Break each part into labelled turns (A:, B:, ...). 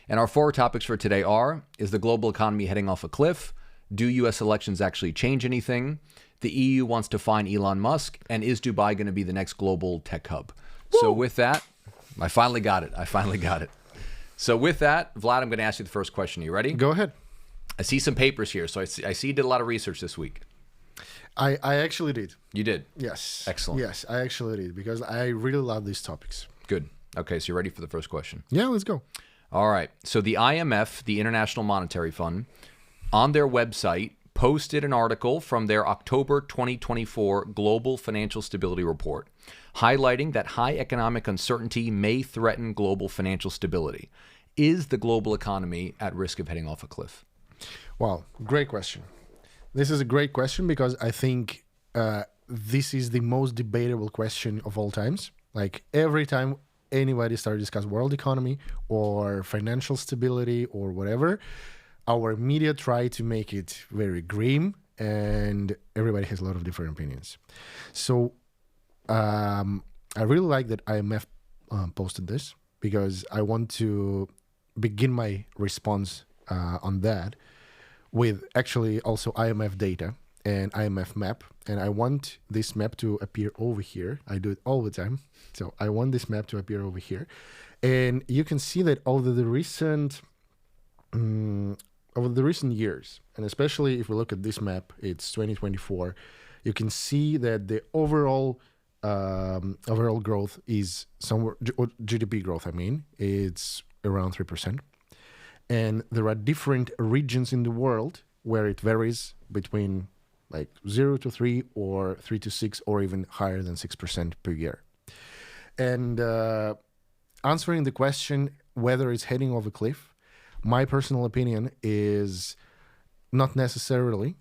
A: And our four topics for today are, is the global economy heading off a cliff? Do U.S. elections actually change anything? The EU wants to fine Elon Musk, and is Dubai going to be the next global tech hub? Woo! So with that, I finally got it. So with that, Vlad, I'm going to ask you the first question. Are you ready?
B: Go ahead.
A: I see some papers here. So I see you did a lot of research this week.
B: I actually did.
A: You did?
B: Yes.
A: Excellent.
B: Yes, I actually did, because I really love these topics.
A: Good. Okay, so you're ready for the first question?
B: Yeah, let's go.
A: All right. So the IMF, the International Monetary Fund, on their website posted an article from their October 2024 Global Financial Stability Report, highlighting that high economic uncertainty may threaten global financial stability. Is the global economy at risk of heading off a cliff?
B: Wow, great question. This is a great question because I think this is the most debatable question of all times. Like every time anybody starts to discuss world economy or financial stability or whatever, our media try to make it very grim, and everybody has a lot of different opinions. So I really like that IMF posted this, because I want to begin my response on that with actually also IMF data and IMF map. And I want this map to appear over here. I do it all the time. So I want this map to appear over here. And you can see that over the recent years, and especially if we look at this map, it's 2024, you can see that the overall growth is somewhere, GDP growth, I mean, it's around 3%. And there are different regions in the world where it varies between like 0 to 3 or 3 to 6 or even higher than 6% per year. And answering the question whether it's heading off a cliff, my personal opinion is not necessarily.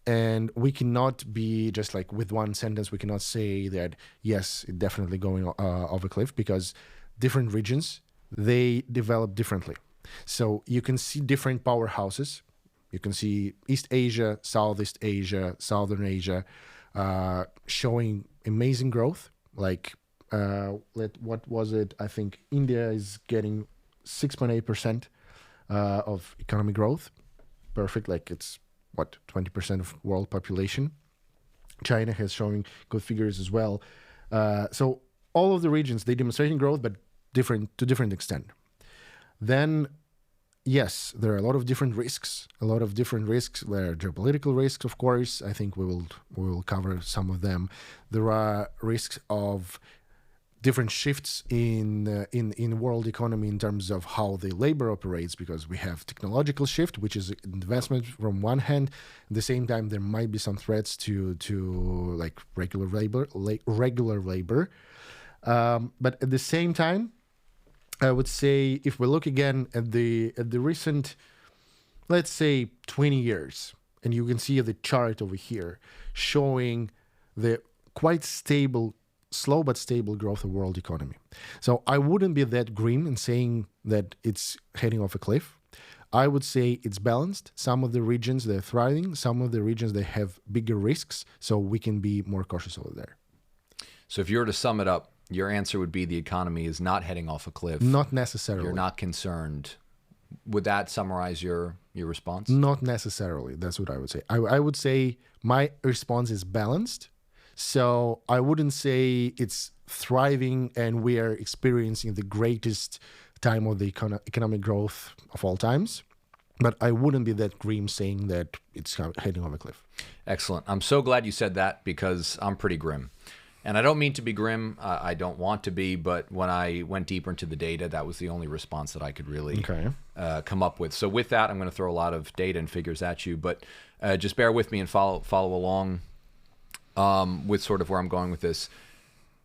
B: And we cannot be just like with one sentence, we cannot say that, yes, it's definitely going off a cliff, because different regions, they develop differently. So you can see different powerhouses. You can see East Asia, Southeast Asia, Southern Asia showing amazing growth. Like, what was it? I think India is getting 6.8% of economic growth. Perfect. Like it's, 20% of world population. China has shown good figures as well. So all of the regions, they demonstrating growth, but to different extent. Then, yes, there are a lot of different risks. There are geopolitical risks, of course. I think we will cover some of them. There are risks of different shifts in world economy in terms of how the labor operates, because we have technological shift, which is investment from one hand. At the same time, there might be some threats to like regular labor. But at the same time, I would say if we look again at the recent, let's say 20 years, and you can see the chart over here showing the quite stable, slow but stable growth of world economy. So I wouldn't be that grim in saying that it's heading off a cliff. I would say it's balanced. Some of the regions, they're thriving. Some of the regions, they have bigger risks. So we can be more cautious over there.
A: So if you were to sum it up, your answer would be the economy is not heading off a cliff.
B: Not necessarily.
A: You're not concerned. Would that summarize your response?
B: Not necessarily. That's what I would say. I would say my response is balanced. So I wouldn't say it's thriving and we are experiencing the greatest time of the economic growth of all times. But I wouldn't be that grim saying that it's heading off a cliff.
A: Excellent. I'm so glad you said that, because I'm pretty grim. And I don't mean to be grim. I don't want to be. But when I went deeper into the data, that was the only response that I could really come up with. So with that, I'm going to throw a lot of data and figures at you. But just bear with me and follow along with sort of where I'm going with this.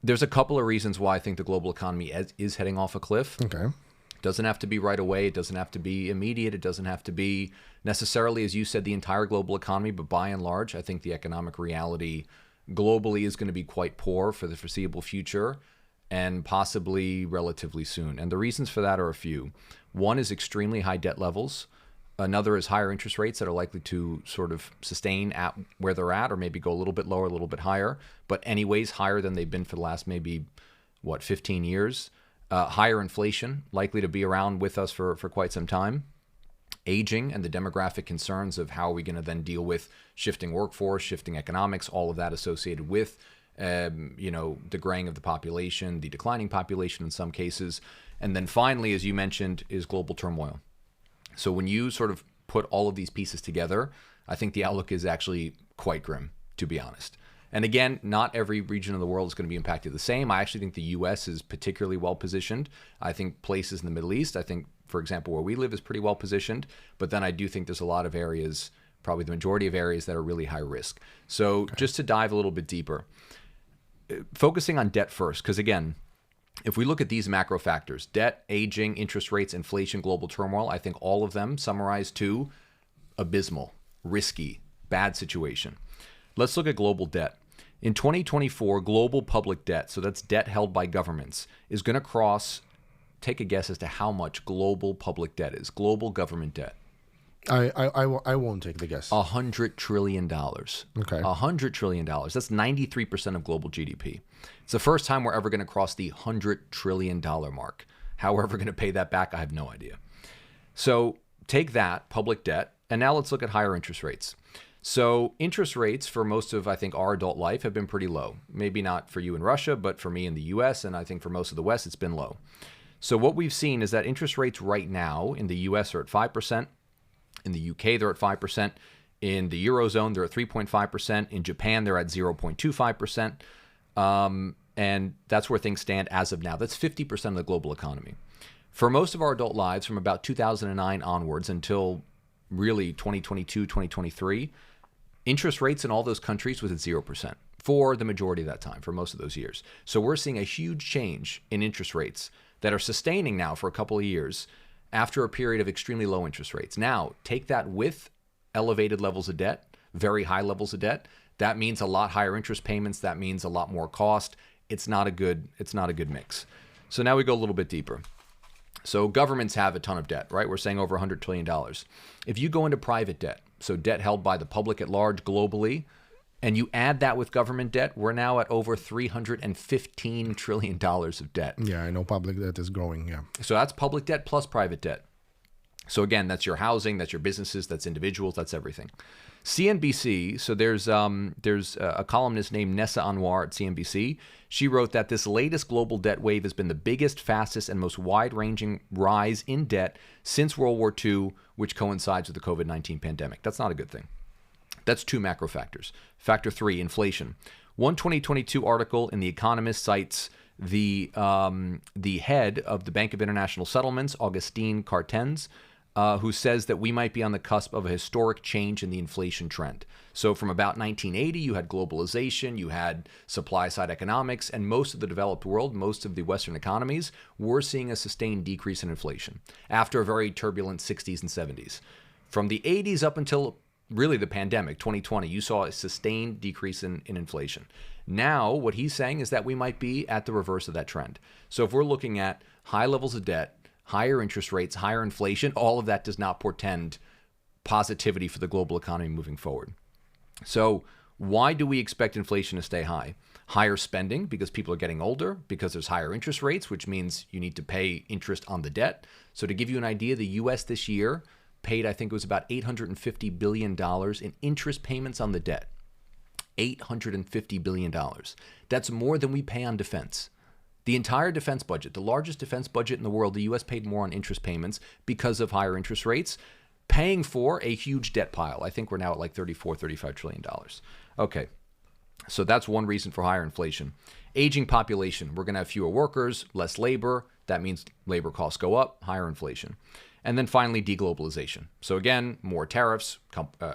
A: There's a couple of reasons why I think the global economy is heading off a cliff.
B: Okay.
A: It doesn't have to be right away. It doesn't have to be immediate. It doesn't have to be necessarily, as you said, the entire global economy. But by and large, I think the economic reality globally is going to be quite poor for the foreseeable future, and possibly relatively soon. And the reasons for that are a few. One is extremely high debt levels. Another is higher interest rates that are likely to sort of sustain at where they're at, or maybe go a little bit lower, a little bit higher, but anyways higher than they've been for the last maybe, 15 years. higher inflation, likely to be around with us for quite some time. Aging and the demographic concerns of how are we going to then deal with shifting workforce, shifting economics, all of that associated with, the graying of the population, the declining population in some cases. And then finally, as you mentioned, is global turmoil. So when you sort of put all of these pieces together, I think the outlook is actually quite grim, to be honest. And again, not every region of the world is going to be impacted the same. I actually think the U.S. is particularly well positioned. I think places in the Middle East, I think, for example, where we live is pretty well positioned. But then I do think there's a lot of areas, probably the majority of areas, that are really high risk. So just to dive a little bit deeper, focusing on debt first, because again, if we look at these macro factors, debt, aging, interest rates, inflation, global turmoil, I think all of them summarize to abysmal, risky, bad situation. Let's look at global debt. In 2024, global public debt, so that's debt held by governments, is going to cross, take a guess as to how much global public debt is, global government debt.
B: I won't take the guess.
A: $100 trillion.
B: Okay.
A: $100 trillion. That's 93% of global GDP. It's the first time we're ever going to cross the $100 trillion mark. How we're ever going to pay that back, I have no idea. So take that, public debt, and now let's look at higher interest rates. So interest rates for most of, I think, our adult life have been pretty low. Maybe not for you in Russia, but for me in the US, and I think for most of the West, it's been low. So what we've seen is that interest rates right now in the US are at 5%. In the UK, they're at 5%. In the Eurozone, they're at 3.5%. In Japan, they're at 0.25%. And that's where things stand as of now. That's 50% of the global economy. For most of our adult lives, from about 2009 onwards until really 2022, 2023, interest rates in all those countries was at 0% for the majority of that time, for most of those years. So we're seeing a huge change in interest rates that are sustaining now for a couple of years after a period of extremely low interest rates. Now, take that with elevated levels of debt, very high levels of debt. That means a lot higher interest payments. That means a lot more cost. It's not a good mix. So now we go a little bit deeper. So governments have a ton of debt, right? We're saying over $100 trillion. If you go into private debt, so debt held by the public at large globally, and you add that with government debt, we're now at over $315 trillion of debt.
B: Yeah, I know public debt is growing, yeah.
A: So that's public debt plus private debt. So again, that's your housing, that's your businesses, that's individuals, that's everything. CNBC, so there's a columnist named Nessa Anwar at CNBC. She wrote that this latest global debt wave has been the biggest, fastest, and most wide-ranging rise in debt since World War II, which coincides with the COVID-19 pandemic. That's not a good thing. That's two macro factors. Factor 3, inflation. One 2022 article in The Economist cites the head of the Bank of International Settlements, Augustine Cartens, who says that we might be on the cusp of a historic change in the inflation trend. So from about 1980, you had globalization, you had supply-side economics, and most of the developed world, most of the Western economies, were seeing a sustained decrease in inflation after a very turbulent 60s and 70s. From the 80s up until really the pandemic, 2020, you saw a sustained decrease in inflation. Now, what he's saying is that we might be at the reverse of that trend. So if we're looking at high levels of debt, higher interest rates, higher inflation, all of that does not portend positivity for the global economy moving forward. So why do we expect inflation to stay high? Higher spending because people are getting older, because there's higher interest rates, which means you need to pay interest on the debt. So to give you an idea, the U.S. this year paid, I think it was about $850 billion in interest payments on the debt. $850 billion. That's more than we pay on defense. The entire defense budget, the largest defense budget in the world, the U.S. paid more on interest payments because of higher interest rates, paying for a huge debt pile. I think we're now at like $35 trillion. Okay, so that's one reason for higher inflation. Aging population. We're going to have fewer workers, less labor. That means labor costs go up, higher inflation. And then finally, deglobalization. So again, more tariffs.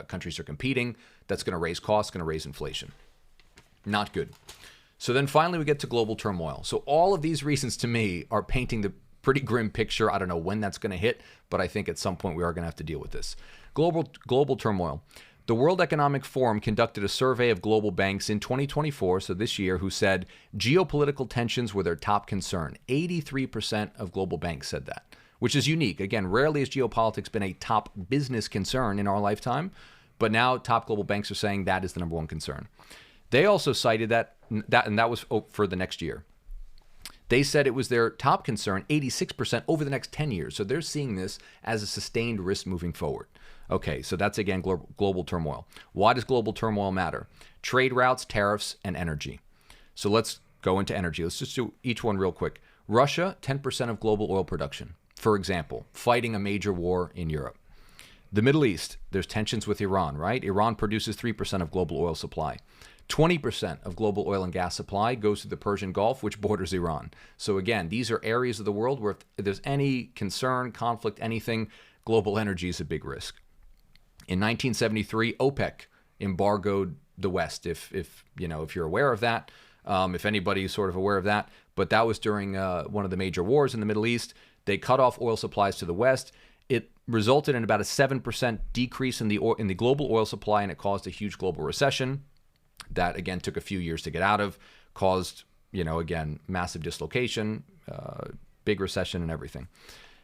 A: Countries are competing. That's going to raise costs, going to raise inflation. Not good. So then finally we get to global turmoil. So all of these reasons to me are painting the pretty grim picture. I don't know when that's going to hit, but I think at some point we are going to have to deal with this. Global turmoil. The World Economic Forum conducted a survey of global banks in 2024, so this year, who said geopolitical tensions were their top concern. 83% of global banks said that, which is unique. Again, rarely has geopolitics been a top business concern in our lifetime, but now top global banks are saying that is the number one concern. They also cited that was for the next year. They said it was their top concern, 86% over the next 10 years. So they're seeing this as a sustained risk moving forward. Okay, so that's again global turmoil. Why does global turmoil matter? Trade routes, tariffs, and energy. So let's go into energy. Let's just do each one real quick. Russia, 10% of global oil production, for example, fighting a major war in Europe. The Middle East, there's tensions with Iran, right? Iran produces 3% of global oil supply. 20% of global oil and gas supply goes to the Persian Gulf, which borders Iran. So again, these are areas of the world where if there's any concern, conflict, anything, global energy is a big risk. In 1973, OPEC embargoed the West, if you're aware of that, if anybody's sort of aware of that. But that was during one of the major wars in the Middle East. They cut off oil supplies to the West. It resulted in about a 7% decrease in the global oil supply, and it caused a huge global recession that, again, took a few years to get out of, caused, again, massive dislocation, big recession and everything.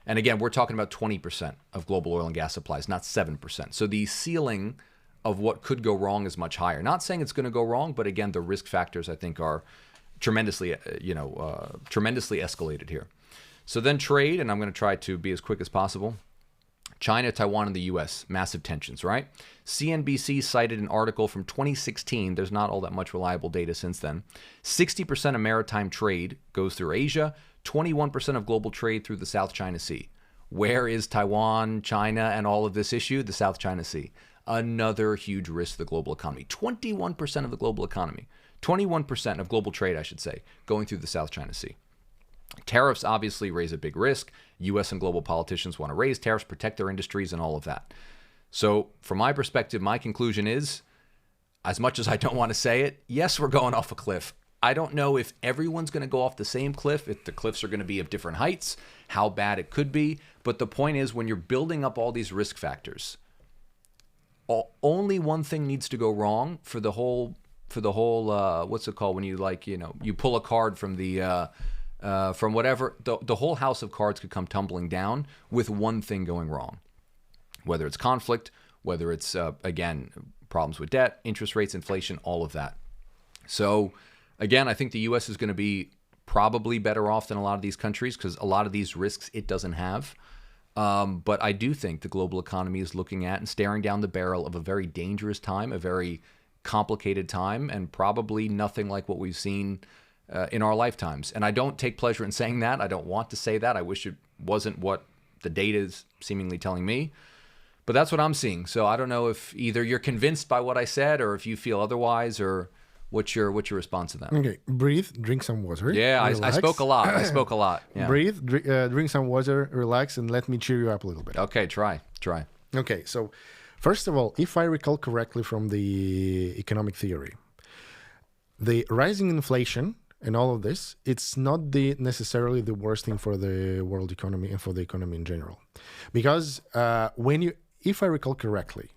A: And again, we're talking about 20% of global oil and gas supplies, not 7%. So the ceiling of what could go wrong is much higher. Not saying it's going to go wrong, but again, the risk factors, I think, are tremendously escalated here. So then trade, and I'm going to try to be as quick as possible. China, Taiwan, and the U.S., massive tensions, right? CNBC cited an article from 2016. There's not all that much reliable data since then. 60% of maritime trade goes through Asia, 21% of global trade through the South China Sea. Where is Taiwan, China, and all of this issue? The South China Sea. Another huge risk to the global economy. 21% of the global economy. 21% of global trade, I should say, going through the South China Sea. Tariffs obviously raise a big risk. U.S. and global politicians want to raise tariffs, protect their industries, and all of that. So from my perspective, my conclusion is, as much as I don't want to say it, yes, we're going off a cliff. I don't know if everyone's going to go off the same cliff, if the cliffs are going to be of different heights, how bad it could be. But the point is, when you're building up all these risk factors, only one thing needs to go wrong for the whole what's it called when you you pull a card from the from whatever, the whole house of cards could come tumbling down with one thing going wrong, whether it's conflict, whether it's again problems with debt, interest rates, inflation, all of that. So again, I think the U.S. is going to be probably better off than a lot of these countries because a lot of these risks it doesn't have. But I do think the global economy is looking at and staring down the barrel of a very dangerous time, a very complicated time, and probably nothing like what we've seen in our lifetimes. And I don't take pleasure in saying that. I don't want to say that. I wish it wasn't what the data is seemingly telling me. But that's what I'm seeing. So I don't know if either you're convinced by what I said or if you feel otherwise, or what's your response to that?
B: Okay, breathe, drink some water.
A: Yeah, I spoke a lot. Yeah.
B: Breathe, drink some water, relax, and let me cheer you up a little bit.
A: Okay, try.
B: Okay, so first of all, if I recall correctly from the economic theory, the rising inflation and all of this, it's not necessarily the worst thing for the world economy and for the economy in general. Because if I recall correctly,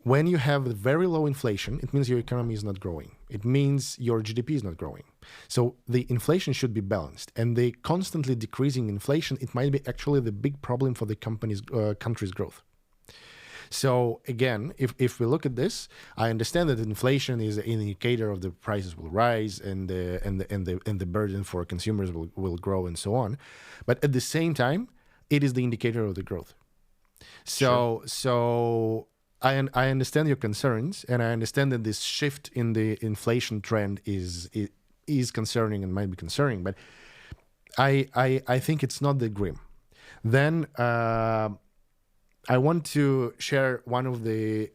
B: when you have very low inflation, it means your economy is not growing. It means your GDP is not growing. So the inflation should be balanced. And the constantly decreasing inflation, it might be actually the big problem for the country's growth. So again, if we look at this, I understand that inflation is an indicator of the prices will rise and the burden for consumers will grow and so on. But at the same time, it is the indicator of the growth. So I understand your concerns, and I understand that this shift in the inflation trend is concerning and might be concerning, but I think it's not that grim. Then I want to share one of the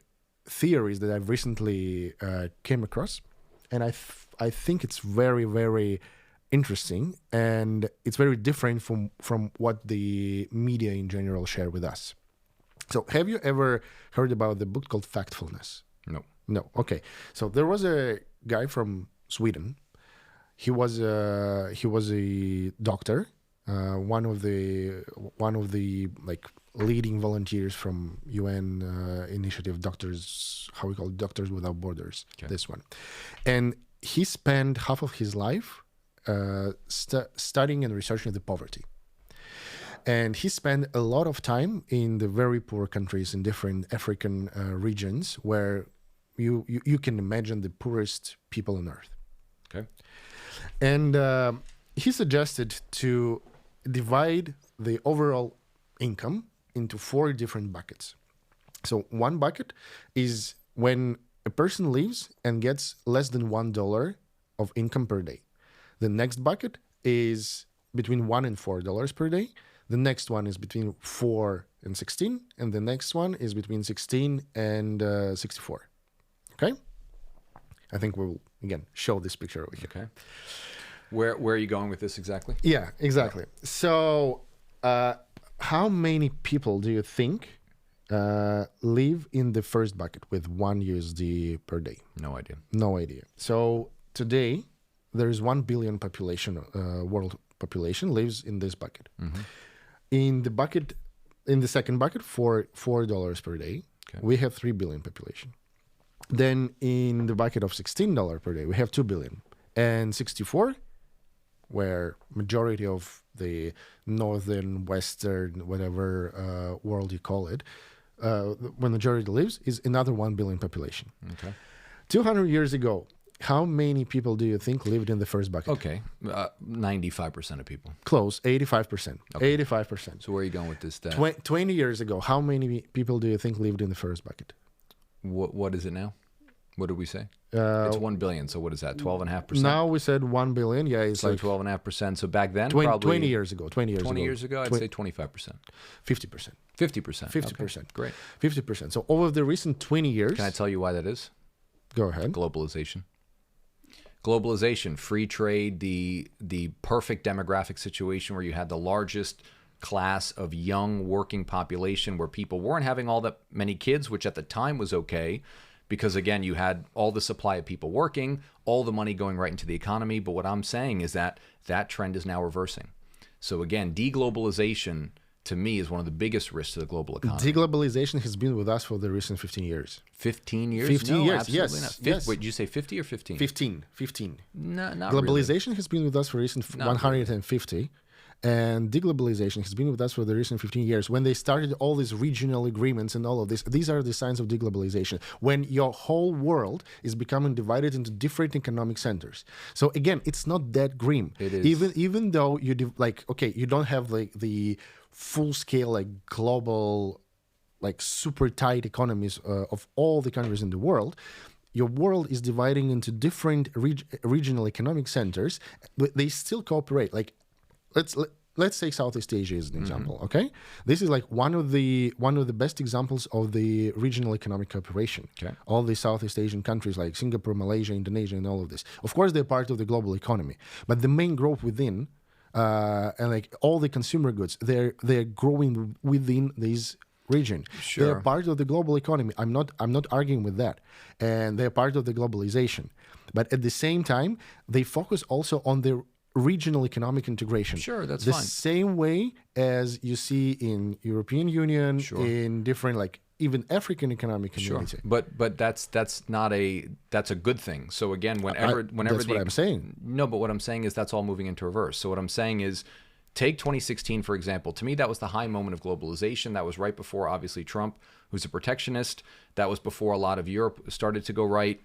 B: theories that I've recently came across, and I think it's very, very interesting, and it's very different from what the media in general share with us. So have you ever heard about the book called Factfulness? No. Okay. So there was a guy from Sweden. He was a doctor, one of the like leading volunteers from UN initiative Doctors Without Borders. Okay. This one, and he spent half of his life studying and researching the poverty. And he spent a lot of time in the very poor countries in different African regions where you can imagine the poorest people on earth.
A: Okay.
B: And he suggested to divide the overall income into 4 different buckets. So one bucket is when a person lives and gets less than $1 of income per day. The next bucket is between $1 and $4 per day. The next one is between 4 and 16, and the next one is between 16 and 64. Okay? I think we'll, again, show this picture over here.
A: Okay. Where are you going with this exactly?
B: Yeah, exactly. So how many people do you think live in the first bucket with $1 per day?
A: No idea.
B: No idea. So today, there is 1 billion population, world population lives in this bucket.
A: Mm-hmm.
B: In the second bucket, for $4 per day, we have 3 billion population. Then in the bucket of $16 per day, we have 2 billion. And 64, where majority of the northern, western, whatever world you call it, when majority lives, is another 1 billion population.
A: Okay.
B: 200 years ago, how many people do you think lived in the first bucket?
A: Okay. 95% of people.
B: Close, 85%.
A: Okay.
B: 85%.
A: So where are you going with this stat?
B: 20 years ago, how many people do you think lived in the first bucket?
A: What is it now? What did we say? It's 1 billion. So what is that? 12.5%?
B: Now we said 1 billion. Yeah, it's
A: so
B: like
A: 12.5%. So back then,
B: 20
A: probably
B: 20 years ago. 20
A: years ago, I'd say 25%.
B: 50%.
A: 50%.
B: 50%.
A: Okay, great.
B: 50%. So over the recent 20 years.
A: Can I tell you why that is?
B: Go ahead.
A: Globalization. Globalization, free trade, the perfect demographic situation where you had the largest class of young working population where people weren't having all that many kids, which at the time was okay because, again, you had all the supply of people working, all the money going right into the economy. But what I'm saying is that that trend is now reversing. So, again, deglobalization, to me, is one of the biggest risks to the global economy.
B: Deglobalization has been with us for the recent 15 years.
A: 15 years?
B: 15
A: no,
B: years,
A: absolutely
B: yes.
A: not.
B: Yes.
A: Wait, did you say 50 or 15?
B: 15.
A: No, not
B: Globalization
A: really.
B: has been with us for recent
A: Not
B: 150. And deglobalization has been with us for the recent 15 years. When they started all these regional agreements and all of this, these are the signs of deglobalization. When your whole world is becoming divided into different economic centers. So again, it's not that grim.
A: It is.
B: Even though you you don't have like the full scale like global like super tight economies of all the countries in the world. Your world is dividing into different regional economic centers, but they still cooperate. Like let's take Southeast Asia as an example. Okay, this is like one of the best examples of the regional economic cooperation.
A: Okay.
B: All the Southeast Asian countries like Singapore, Malaysia, Indonesia, and all of this. Of course, they're part of the global economy, but the main growth within and like all the consumer goods, they're growing within this region.
A: Sure.
B: They're part of the global economy. I'm not arguing with that, and they're part of the globalization. But at the same time, they focus also on the regional economic integration.
A: Sure, that's
B: the
A: fine.
B: same way as you see in European Union,
A: Sure.
B: in different like even African economic community.
A: Sure, but that's a good thing. So again, whenever
B: that's what I'm saying.
A: No, but what I'm saying is that's all moving into reverse. So what I'm saying is, take 2016 for example. To me, that was the high moment of globalization. That was right before obviously Trump, who's a protectionist. That was before a lot of Europe started to go right.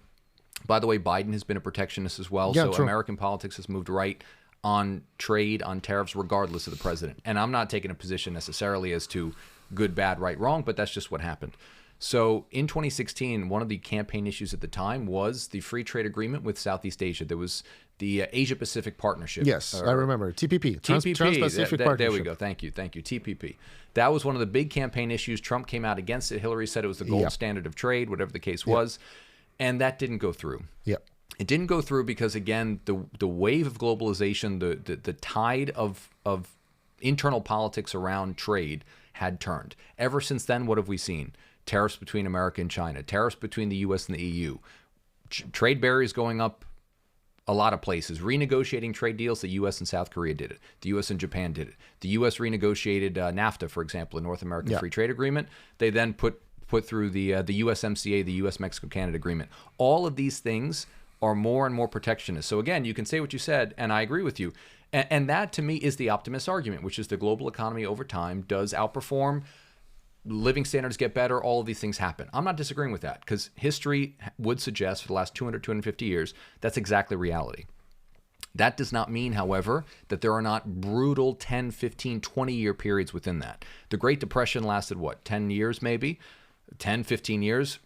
A: By the way, Biden has been a protectionist as well.
B: Yeah,
A: so
B: true.
A: American politics has moved right on trade, on tariffs, regardless of the president. And I'm not taking a position necessarily as to good, bad, right, wrong, but that's just what happened. So in 2016, one of the campaign issues at the time was the free trade agreement with Southeast Asia. There was the Asia-Pacific Partnership.
B: Yes, I remember. TPP. Trans-Pacific Partnership.
A: There we go. Thank you. TPP. That was one of the big campaign issues. Trump came out against it. Hillary said it was the gold standard of trade, whatever the case was. And that didn't go through.
B: Yeah.
A: It didn't go through because, again, the wave of globalization, the tide of internal politics around trade had turned. Ever since then, what have we seen? Tariffs between America and China, tariffs between the U.S. and the EU, trade barriers going up a lot of places, renegotiating trade deals. The U.S. and South Korea did it. The U.S. and Japan did it. The U.S. renegotiated NAFTA, for example, the North American Free Trade Agreement. They then put through the USMCA, the U.S.-Mexico-Canada Agreement. All of these things are more and more protectionist. So again, you can say what you said, and I agree with you. And that, to me, is the optimist argument, which is the global economy over time does outperform, living standards get better, all of these things happen. I'm not disagreeing with that, because history would suggest for the last 200, 250 years, that's exactly reality. That does not mean, however, that there are not brutal 10, 15, 20-year periods within that. The Great Depression lasted, what, 10 years maybe? 10, 15 years?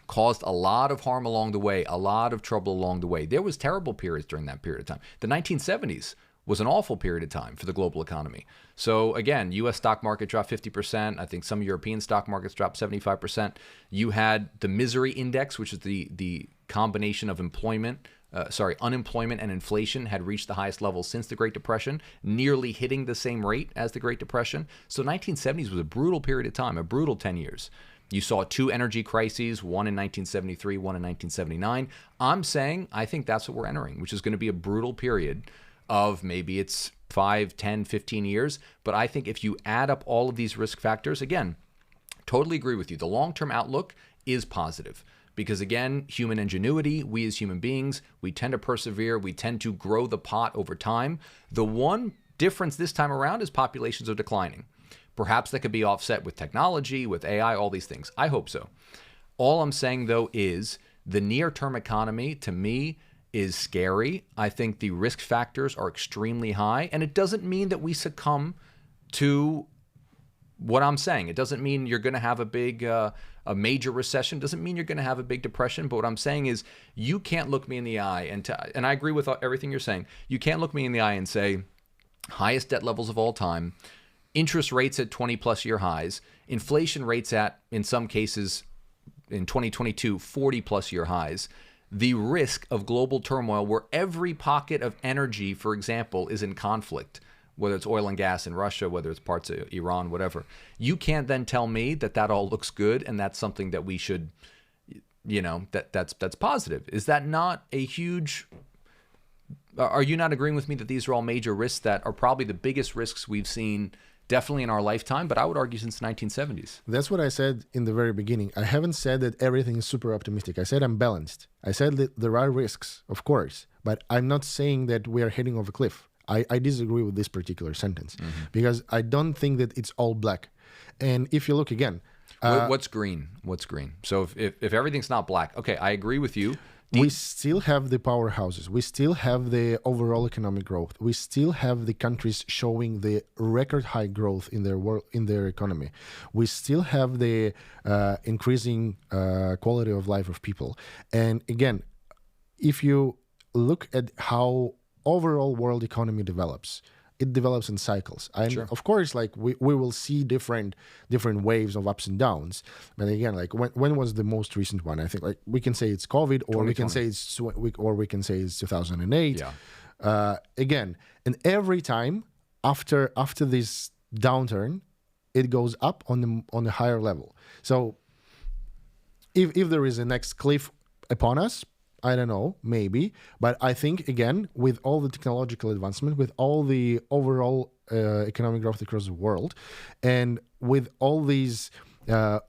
A: Caused a lot of harm along the way, a lot of trouble along the way. There was terrible periods during that period of time. The 1970s was an awful period of time for the global economy. So again, U.S. stock market dropped 50%. I think some European stock markets dropped 75%. You had the misery index, which is the combination of unemployment and inflation, had reached the highest level since the Great Depression, nearly hitting the same rate as the Great Depression. So 1970s was a brutal period of time, a brutal 10 years. You saw two energy crises, one in 1973, one in 1979. I'm saying I think that's what we're entering, which is going to be a brutal period of maybe it's 5, 10, 15 years. But I think if you add up all of these risk factors, again, totally agree with you. The long-term outlook is positive because, again, human ingenuity, we as human beings, we tend to persevere. We tend to grow the pot over time. The one difference this time around is populations are declining. Perhaps that could be offset with technology, with AI, all these things. I hope so. All I'm saying, though, is the near-term economy, to me, is scary. I think the risk factors are extremely high, and it doesn't mean that we succumb to what I'm saying. It doesn't mean you're going to have a major recession. It doesn't mean you're going to have a big depression. But what I'm saying is you can't look me in the eye, and I agree with everything you're saying. You can't look me in the eye and say, highest debt levels of all time, interest rates at 20-plus year highs, inflation rates at, in some cases, in 2022, 40-plus year highs, the risk of global turmoil where every pocket of energy, for example, is in conflict, whether it's oil and gas in Russia, whether it's parts of Iran, whatever. You can't then tell me that all looks good and that's something that we should, that's positive. Is that not a huge... Are you not agreeing with me that these are all major risks that are probably the biggest risks we've seen definitely in our lifetime, but I would argue since the 1970s.
B: That's what I said in the very beginning. I haven't said that everything is super optimistic. I said I'm balanced. I said that there are risks, of course, but I'm not saying that we are heading off a cliff. I disagree with this particular sentence because I don't think that it's all black. And if you look again...
A: what's green? What's green? So if everything's not black, okay, I agree with you.
B: We still have the powerhouses. We still have the overall economic growth. We still have the countries showing the record high growth in their economy. We still have the increasing quality of life of people. And again, if you look at how overall world economy develops, it develops in cycles. And
A: sure.
B: Of course, like we will see different waves of ups and downs. But again, like when was the most recent one? I think like we can say it's COVID, or we can say it's 2008.
A: Yeah.
B: Again, and every time after this downturn, it goes up on the higher level. So if there is a next cliff upon us, I don't know, maybe. But I think, again, with all the technological advancement, with all the overall economic growth across the world, and with all these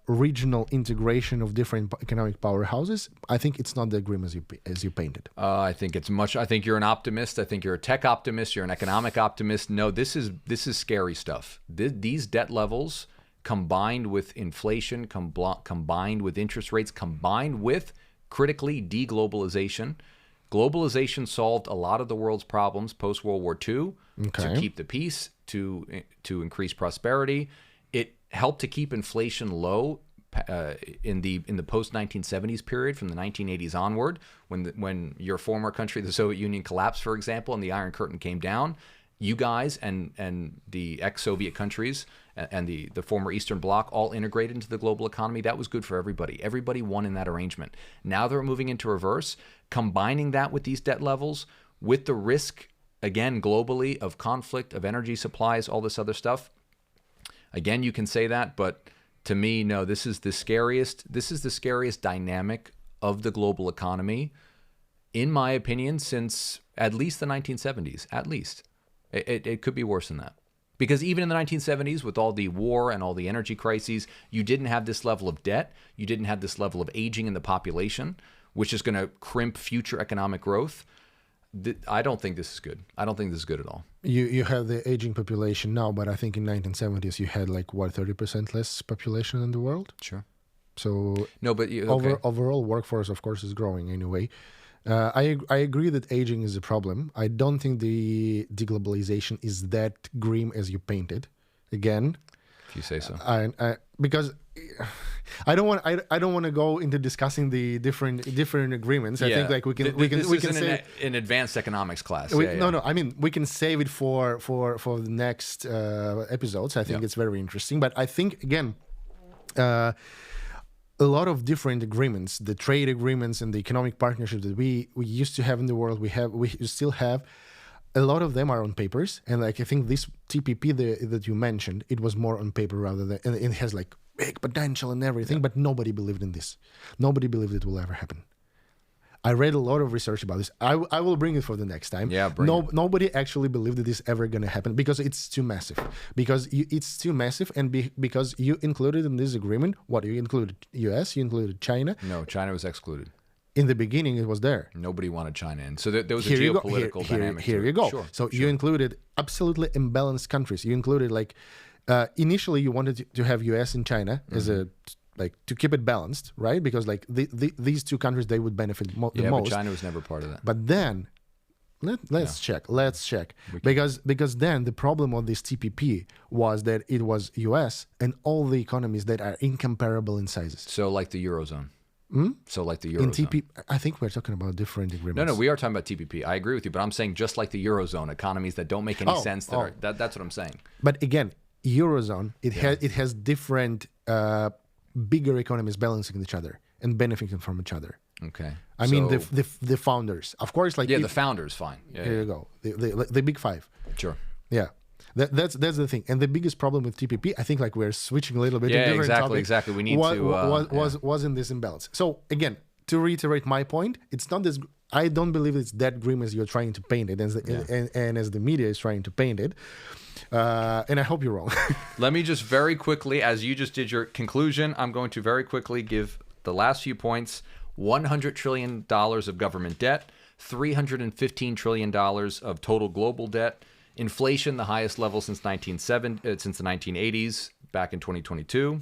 B: regional integration of different economic powerhouses, I think it's not that grim as you painted.
A: I think it's much. I think you're an optimist. I think you're a tech optimist. You're an economic optimist. No, this is scary stuff. These debt levels, combined with inflation, combined with interest rates, combined with critically deglobalization. Globalization solved a lot of the world's problems post World War II to keep the peace, to increase prosperity. It helped to keep inflation low in the post 1970s period, from the 1980s onward, when your former country, the Soviet Union, collapsed, for example, and the Iron Curtain came down. You guys and the ex-Soviet countries and the former Eastern Bloc all integrated into the global economy. That was good for everybody. Everybody won in that arrangement. Now they're moving into reverse, combining that with these debt levels, with the risk, again, globally, of conflict, of energy supplies, all this other stuff. Again, you can say that, but to me, no, this is the scariest dynamic of the global economy, in my opinion, since at least the 1970s, at least. It could be worse than that. Because even in the 1970s, with all the war and all the energy crises, you didn't have this level of debt. You didn't have this level of aging in the population, which is going to crimp future economic growth. I don't think this is good. I don't think this is good at all.
B: You have the aging population now, but I think in 1970s you had 30% less population in the world?
A: Sure.
B: So
A: no, but
B: overall workforce, of course, is growing anyway. I agree that aging is a problem. I don't think the deglobalization is that grim as you paint it. Again,
A: If you say so.
B: because I don't want to go into discussing the different agreements. I think like we can say
A: an advanced economics class.
B: No. I mean, we can save it for the next episodes. I think it's very interesting. But I think again, a lot of different agreements, the trade agreements and the economic partnerships that we used to have in the world, we still have. A lot of them are on papers, and like I think this TPP that you mentioned, it was more on paper rather than, and it has like big potential and everything, but nobody believed in this. Nobody believed it will ever happen. I read a lot of research about this. I will bring it for the next time.
A: Yeah,
B: nobody actually believed that this is ever going to happen because it's too massive. It's too massive, and because you included in this agreement, what you included? U.S., you included China.
A: No, China was excluded.
B: In the beginning, it was there.
A: Nobody wanted China in. So there was a geopolitical dynamic.
B: Here you go.
A: Sure,
B: so you included absolutely imbalanced countries. You included like initially you wanted to have U.S. and China as a like to keep it balanced, right? Because like these two countries, they would benefit the most.
A: But China was never part of that.
B: But then let's check. Because then the problem of this TPP was that it was U.S. and all the economies that are incomparable in sizes.
A: So like the Eurozone. So like the Eurozone.
B: In TPP, I think we're talking about different agreements.
A: No, we are talking about TPP. I agree with you, but I'm saying just like the Eurozone, economies that don't make any sense. That's what I'm saying.
B: But again, Eurozone, it has different bigger economies balancing each other and benefiting from each other.
A: Okay.
B: I mean the founders, of course. Like
A: the founders, fine.
B: Here you go. The big five.
A: Sure.
B: Yeah. That's the thing, and the biggest problem with TPP, I think, like we're switching a little bit. to different topics,
A: exactly. We need
B: was in this imbalance. So again, to reiterate my point, it's not this. I don't believe it's that grim as you're trying to paint it, and as the media is trying to paint it. And I hope you're wrong.
A: Let me just very quickly, as you just did your conclusion, I'm going to very quickly give the last few points. $100 trillion of government debt, $315 trillion of total global debt. Inflation, the highest level since the 1980s, back in 2022.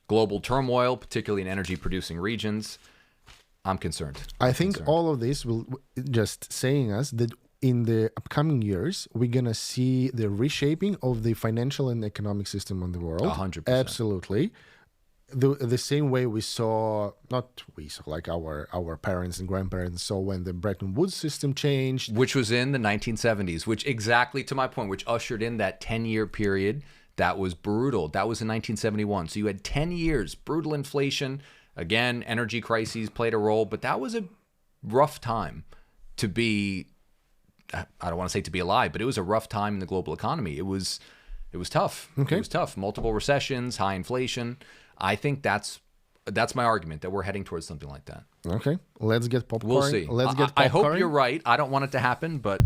A: Global turmoil, particularly in energy-producing regions. I'm concerned.
B: I think all of this will just saying us that in the upcoming years, we're going to see the reshaping of the financial and economic system in the world.
A: 100%.
B: Absolutely. The same way like our parents and grandparents saw when the Bretton Woods system changed.
A: Which was in the 1970s, which exactly to my point, which ushered in that 10-year period that was brutal. That was in 1971. So you had 10 years, brutal inflation. Again, energy crises played a role, but that was a rough time to be, I don't want to say to be alive, but it was a rough time in the global economy. It was tough.
B: Okay.
A: It was tough. Multiple recessions, high inflation. I think that's my argument, that we're heading towards something like that.
B: Okay, let's get popcorn.
A: We'll see.
B: Let's get popcorn.
A: I hope you're right. I don't want it to happen, but